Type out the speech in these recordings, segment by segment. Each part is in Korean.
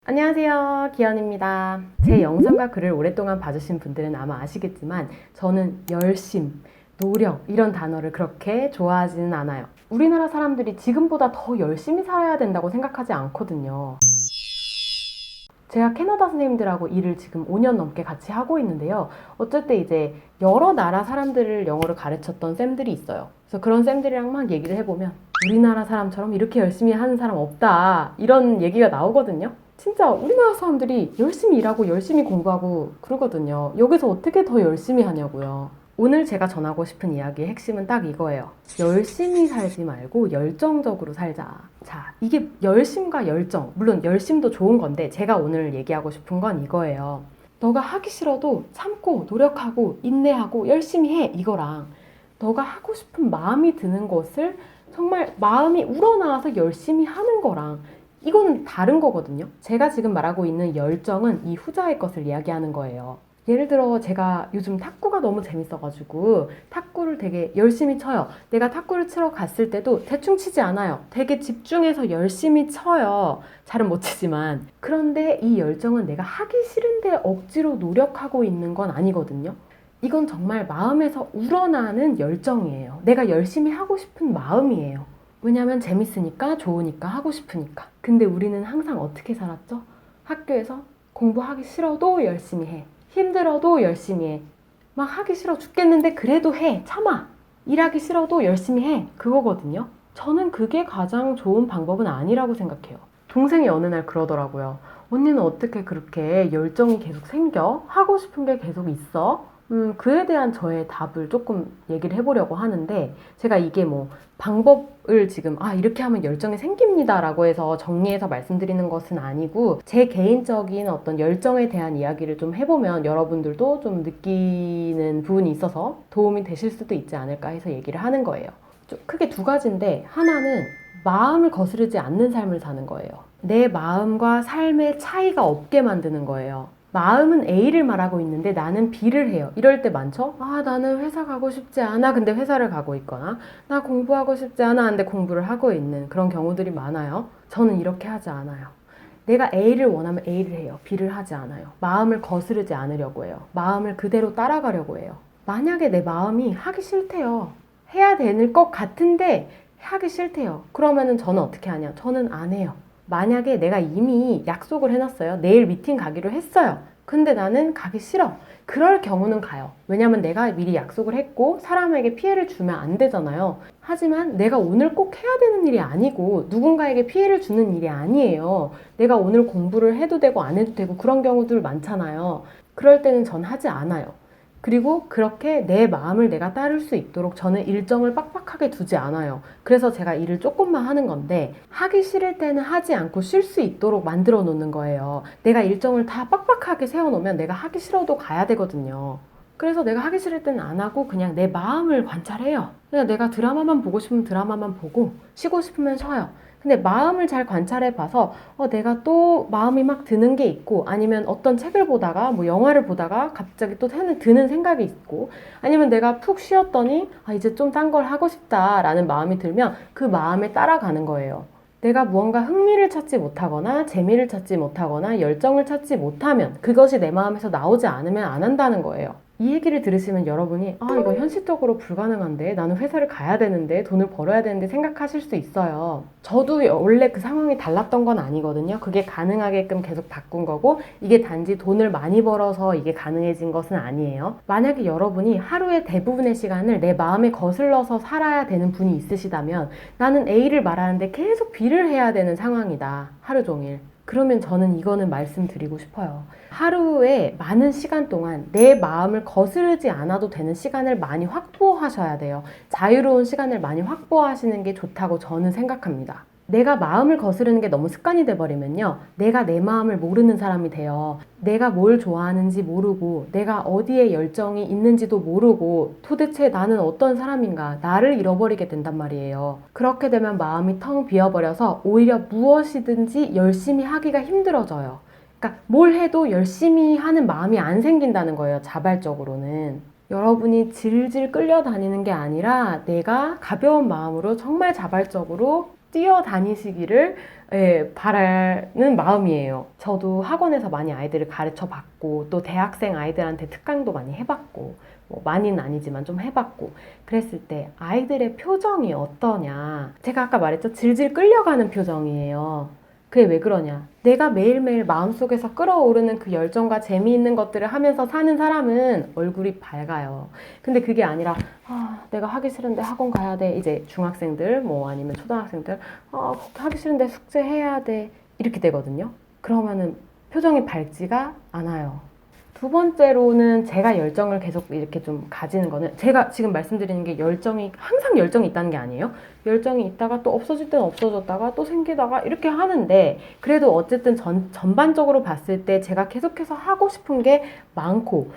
안녕하세요, 기현입니다. 제 영상과 글을 오랫동안 봐주신 분들은 아마 아시겠지만 저는 열심, 노력 이런 단어를 그렇게 좋아하지는 않아요. 우리나라 사람들이 지금보다 더 열심히 살아야 된다고 생각하지 않거든요. 제가 캐나다 선생님들하고 일을 지금 5년 넘게 같이 하고 있는데요. 어쩔 때 이제 여러 나라 사람들을 영어를 가르쳤던 쌤들이 있어요. 그래서 그런 쌤들이랑 막 얘기를 해보면 우리나라 사람처럼 이렇게 열심히 하는 사람 없다, 이런 얘기가 나오거든요. 진짜 우리나라 사람들이 열심히 일하고 열심히 공부하고 그러거든요. 여기서 어떻게 더 열심히 하냐고요. 오늘 제가 전하고 싶은 이야기의 핵심은 딱 이거예요. 열심히 살지 말고 열정적으로 살자. 자, 이게 열심과 열정, 물론 열심도 좋은 건데 제가 오늘 얘기하고 싶은 건 이거예요. 너가 하기 싫어도 참고 노력하고 인내하고 열심히 해, 이거랑 너가 하고 싶은 마음이 드는 것을 정말 마음이 우러나와서 열심히 하는 거랑 이거는 다른 거거든요. 제가 지금 말하고 있는 열정은 이 후자의 것을 이야기하는 거예요. 예를 들어 제가 요즘 탁구가 너무 재밌어가지고 탁구를 되게 열심히 쳐요. 내가 탁구를 치러 갔을 때도 대충 치지 않아요. 되게 집중해서 열심히 쳐요. 잘은 못 치지만. 그런데 이 열정은 내가 하기 싫은데 억지로 노력하고 있는 건 아니거든요. 이건 정말 마음에서 우러나는 열정이에요. 내가 열심히 하고 싶은 마음이에요. 왜냐면 재밌으니까, 좋으니까, 하고 싶으니까. 근데 우리는 항상 어떻게 살았죠? 학교에서 공부하기 싫어도 열심히 해. 힘들어도 열심히 해. 막 하기 싫어 죽겠는데 그래도 해. 참아. 일하기 싫어도 열심히 해. 그거거든요. 저는 그게 가장 좋은 방법은 아니라고 생각해요. 동생이 어느 날 그러더라고요. 언니는 어떻게 그렇게 열정이 계속 생겨? 하고 싶은 게 계속 있어? 그에 대한 저의 답을 조금 얘기를 해보려고 하는데, 제가 이게 뭐 방법을 지금 이렇게 하면 열정이 생깁니다 라고 해서 정리해서 말씀드리는 것은 아니고, 제 개인적인 어떤 열정에 대한 이야기를 좀 해보면 여러분들도 좀 느끼는 부분이 있어서 도움이 되실 수도 있지 않을까 해서 얘기를 하는 거예요. 좀 크게 두 가지인데, 하나는 마음을 거스르지 않는 삶을 사는 거예요. 내 마음과 삶의 차이가 없게 만드는 거예요. 마음은 A를 말하고 있는데 나는 B를 해요. 이럴 때 많죠? 나는 회사 가고 싶지 않아. 근데 회사를 가고 있거나, 나 공부하고 싶지 않아. 근데 공부를 하고 있는 그런 경우들이 많아요. 저는 이렇게 하지 않아요. 내가 A를 원하면 A를 해요. B를 하지 않아요. 마음을 거스르지 않으려고 해요. 마음을 그대로 따라가려고 해요. 만약에 내 마음이 하기 싫대요. 해야 되는 것 같은데 하기 싫대요. 그러면은 저는 어떻게 하냐? 저는 안 해요. 만약에 내가 이미 약속을 해놨어요. 내일 미팅 가기로 했어요. 근데 나는 가기 싫어. 그럴 경우는 가요. 왜냐면 내가 미리 약속을 했고 사람에게 피해를 주면 안 되잖아요. 하지만 내가 오늘 꼭 해야 되는 일이 아니고 누군가에게 피해를 주는 일이 아니에요. 내가 오늘 공부를 해도 되고 안 해도 되고 그런 경우들 많잖아요. 그럴 때는 전 하지 않아요. 그리고 그렇게 내 마음을 내가 따를 수 있도록 저는 일정을 빡빡하게 두지 않아요. 그래서 제가 일을 조금만 하는 건데, 하기 싫을 때는 하지 않고 쉴 수 있도록 만들어 놓는 거예요. 내가 일정을 다 빡빡하게 세워놓으면 내가 하기 싫어도 가야 되거든요. 그래서 내가 하기 싫을 때는 안 하고 그냥 내 마음을 관찰해요. 그냥 내가 드라마만 보고 싶으면 드라마만 보고, 쉬고 싶으면 쉬어요. 근데 마음을 잘 관찰해 봐서 내가 또 마음이 막 드는 게 있고, 아니면 어떤 책을 보다가 뭐 영화를 보다가 갑자기 또 드는 생각이 있고, 아니면 내가 푹 쉬었더니 이제 좀 딴 걸 하고 싶다라는 마음이 들면 그 마음에 따라가는 거예요. 내가 무언가 흥미를 찾지 못하거나 재미를 찾지 못하거나 열정을 찾지 못하면, 그것이 내 마음에서 나오지 않으면 안 한다는 거예요. 이 얘기를 들으시면 여러분이 이거 현실적으로 불가능한데, 나는 회사를 가야 되는데, 돈을 벌어야 되는데 생각하실 수 있어요. 저도 원래 그 상황이 달랐던 건 아니거든요. 그게 가능하게끔 계속 바꾼 거고, 이게 단지 돈을 많이 벌어서 이게 가능해진 것은 아니에요. 만약에 여러분이 하루의 대부분의 시간을 내 마음에 거슬러서 살아야 되는 분이 있으시다면, 나는 A를 말하는데 계속 B를 해야 되는 상황이다, 하루 종일. 그러면 저는 이거는 말씀드리고 싶어요. 하루에 많은 시간 동안 내 마음을 거스르지 않아도 되는 시간을 많이 확보하셔야 돼요. 자유로운 시간을 많이 확보하시는 게 좋다고 저는 생각합니다. 내가 마음을 거스르는 게 너무 습관이 돼버리면요, 내가 내 마음을 모르는 사람이 돼요. 내가 뭘 좋아하는지 모르고, 내가 어디에 열정이 있는지도 모르고, 도대체 나는 어떤 사람인가, 나를 잃어버리게 된단 말이에요. 그렇게 되면 마음이 텅 비어버려서 오히려 무엇이든지 열심히 하기가 힘들어져요. 그러니까 뭘 해도 열심히 하는 마음이 안 생긴다는 거예요, 자발적으로는. 여러분이 질질 끌려다니는 게 아니라 내가 가벼운 마음으로 정말 자발적으로 뛰어다니시기를 예, 바라는 마음이에요. 저도 학원에서 많이 아이들을 가르쳐 봤고, 또 대학생 아이들한테 특강도 많이 해봤고, 뭐 많이는 아니지만 좀 해봤고, 그랬을 때 아이들의 표정이 어떠냐. 제가 아까 말했죠? 질질 끌려가는 표정이에요. 그게 왜 그러냐. 내가 매일매일 마음속에서 끌어오르는 그 열정과 재미있는 것들을 하면서 사는 사람은 얼굴이 밝아요. 근데 그게 아니라, 내가 하기 싫은데 학원 가야 돼. 이제 중학생들, 뭐 아니면 초등학생들, 하기 싫은데 숙제해야 돼. 이렇게 되거든요. 그러면은 표정이 밝지가 않아요. 두 번째로는 제가 열정을 계속 이렇게 좀 가지는 거는, 제가 지금 말씀드리는 게 항상 열정이 있다는 게 아니에요. 열정이 있다가 또 없어질 때는 없어졌다가 또 생기다가 이렇게 하는데, 그래도 어쨌든 전반적으로 봤을 때 제가 계속해서 하고 싶은 게 많고,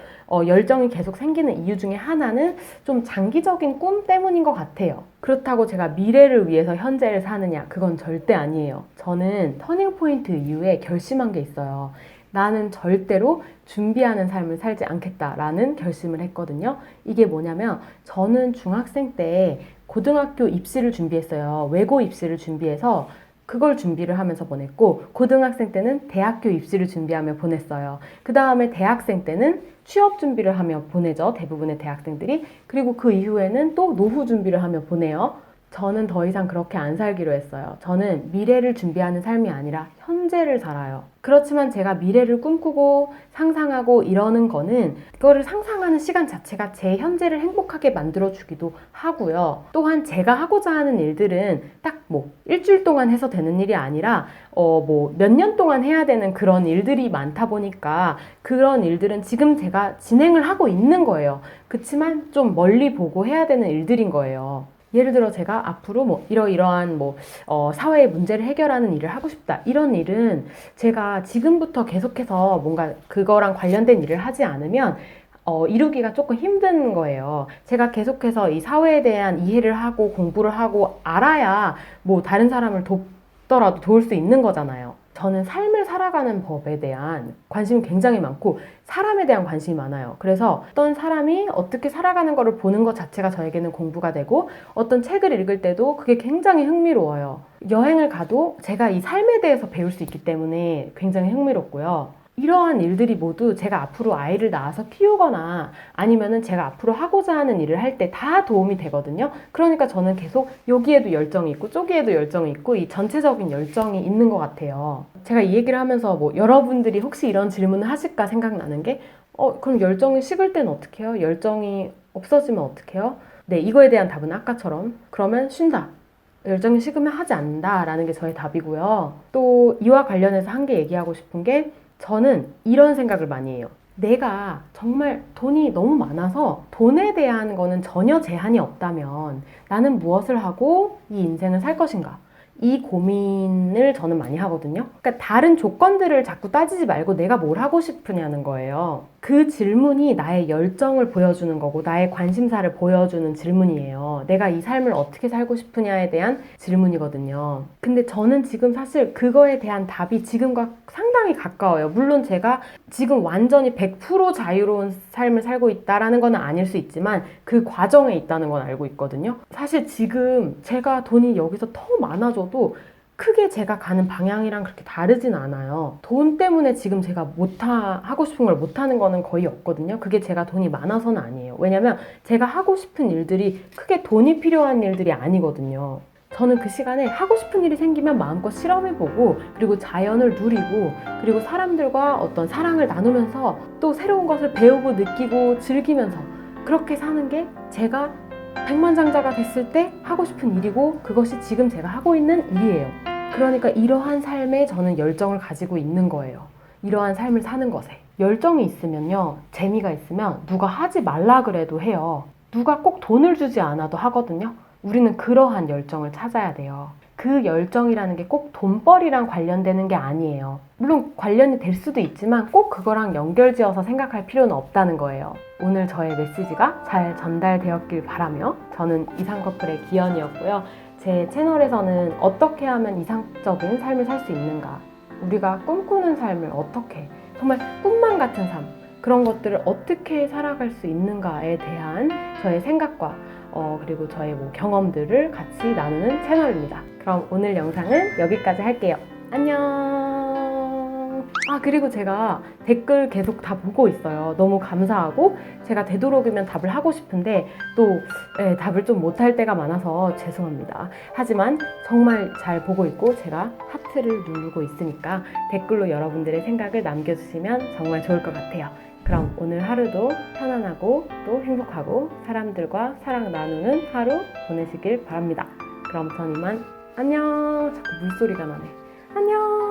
열정이 계속 생기는 이유 중에 하나는 좀 장기적인 꿈 때문인 것 같아요. 그렇다고 제가 미래를 위해서 현재를 사느냐? 그건 절대 아니에요. 저는 터닝포인트 이후에 결심한 게 있어요. 나는 절대로 준비하는 삶을 살지 않겠다라는 결심을 했거든요. 이게 뭐냐면, 저는 중학생 때 고등학교 입시를 준비했어요. 외고 입시를 준비해서 그걸 준비를 하면서 보냈고, 고등학생 때는 대학교 입시를 준비하며 보냈어요. 그 다음에 대학생 때는 취업 준비를 하며 보내죠. 대부분의 대학생들이. 그리고 그 이후에는 또 노후 준비를 하며 보내요. 저는 더 이상 그렇게 안 살기로 했어요. 저는 미래를 준비하는 삶이 아니라 현재를 살아요. 그렇지만 제가 미래를 꿈꾸고 상상하고 이러는 거는, 그거를 상상하는 시간 자체가 제 현재를 행복하게 만들어주기도 하고요. 또한 제가 하고자 하는 일들은 딱 뭐 일주일 동안 해서 되는 일이 아니라 뭐 몇 년 동안 해야 되는 그런 일들이 많다 보니까, 그런 일들은 지금 제가 진행을 하고 있는 거예요. 그치만 좀 멀리 보고 해야 되는 일들인 거예요. 예를 들어 제가 앞으로 뭐 이러이러한 사회의 문제를 해결하는 일을 하고 싶다. 이런 일은 제가 지금부터 계속해서 뭔가 그거랑 관련된 일을 하지 않으면 이루기가 조금 힘든 거예요. 제가 계속해서 이 사회에 대한 이해를 하고 공부를 하고 알아야 뭐 다른 사람을 돕더라도 도울 수 있는 거잖아요. 저는 삶을 살아가는 법에 대한 관심이 굉장히 많고, 사람에 대한 관심이 많아요. 그래서 어떤 사람이 어떻게 살아가는 거를 보는 것 자체가 저에게는 공부가 되고, 어떤 책을 읽을 때도 그게 굉장히 흥미로워요. 여행을 가도 제가 이 삶에 대해서 배울 수 있기 때문에 굉장히 흥미롭고요. 이러한 일들이 모두 제가 앞으로 아이를 낳아서 키우거나 아니면은 제가 앞으로 하고자 하는 일을 할 때 다 도움이 되거든요. 그러니까 저는 계속 여기에도 열정이 있고 저기에도 열정이 있고, 이 전체적인 열정이 있는 것 같아요. 제가 이 얘기를 하면서 뭐 여러분들이 혹시 이런 질문을 하실까 생각나는 게, 그럼 열정이 식을 때는 어떻게 해요? 열정이 없어지면 어떻게 해요? 네, 이거에 대한 답은 아까처럼, 그러면 쉰다. 열정이 식으면 하지 않는다 라는 게 저의 답이고요. 또 이와 관련해서 한 개 얘기하고 싶은 게, 저는 이런 생각을 많이 해요. 내가 정말 돈이 너무 많아서 돈에 대한 거는 전혀 제한이 없다면 나는 무엇을 하고 이 인생을 살 것인가? 이 고민을 저는 많이 하거든요. 그러니까 다른 조건들을 자꾸 따지지 말고 내가 뭘 하고 싶으냐는 거예요. 그 질문이 나의 열정을 보여주는 거고, 나의 관심사를 보여주는 질문이에요. 내가 이 삶을 어떻게 살고 싶으냐에 대한 질문이거든요. 근데 저는 지금 사실 그거에 대한 답이 지금과 상당히 가까워요. 물론 제가 지금 완전히 100% 자유로운 삶을 살고 있다라는 건 아닐 수 있지만, 그 과정에 있다는 건 알고 있거든요. 사실 지금 제가 돈이 여기서 더 많아져도 크게 제가 가는 방향이랑 그렇게 다르진 않아요. 돈 때문에 지금 제가 하고 싶은 걸 못하는 거는 거의 없거든요. 그게 제가 돈이 많아서는 아니에요. 왜냐면 제가 하고 싶은 일들이 크게 돈이 필요한 일들이 아니거든요. 저는 그 시간에 하고 싶은 일이 생기면 마음껏 실험해보고, 그리고 자연을 누리고, 그리고 사람들과 어떤 사랑을 나누면서 또 새로운 것을 배우고 느끼고 즐기면서 그렇게 사는 게 제가 백만장자가 됐을 때 하고 싶은 일이고, 그것이 지금 제가 하고 있는 일이에요. 그러니까 이러한 삶에 저는 열정을 가지고 있는 거예요. 이러한 삶을 사는 것에. 열정이 있으면요, 재미가 있으면 누가 하지 말라 그래도 해요. 누가 꼭 돈을 주지 않아도 하거든요. 우리는 그러한 열정을 찾아야 돼요. 그 열정이라는 게 꼭 돈벌이랑 관련되는 게 아니에요. 물론 관련이 될 수도 있지만 꼭 그거랑 연결지어서 생각할 필요는 없다는 거예요. 오늘 저의 메시지가 잘 전달되었길 바라며, 저는 이상커플의 기현이었고요. 제 채널에서는 어떻게 하면 이상적인 삶을 살 수 있는가, 우리가 꿈꾸는 삶을 어떻게, 정말 꿈만 같은 삶, 그런 것들을 어떻게 살아갈 수 있는가에 대한 저의 생각과 그리고 저의 경험들을 같이 나누는 채널입니다. 그럼 오늘 영상은 여기까지 할게요. 안녕. 그리고 제가 댓글 계속 다 보고 있어요. 너무 감사하고 제가 되도록이면 답을 하고 싶은데 또 답을 좀 못할 때가 많아서 죄송합니다. 하지만 정말 잘 보고 있고 제가 하트를 누르고 있으니까 댓글로 여러분들의 생각을 남겨주시면 정말 좋을 것 같아요. 그럼 오늘 하루도 편안하고 또 행복하고 사람들과 사랑 나누는 하루 보내시길 바랍니다. 그럼 전 이만 안녕. 자꾸 물소리가 나네. 안녕.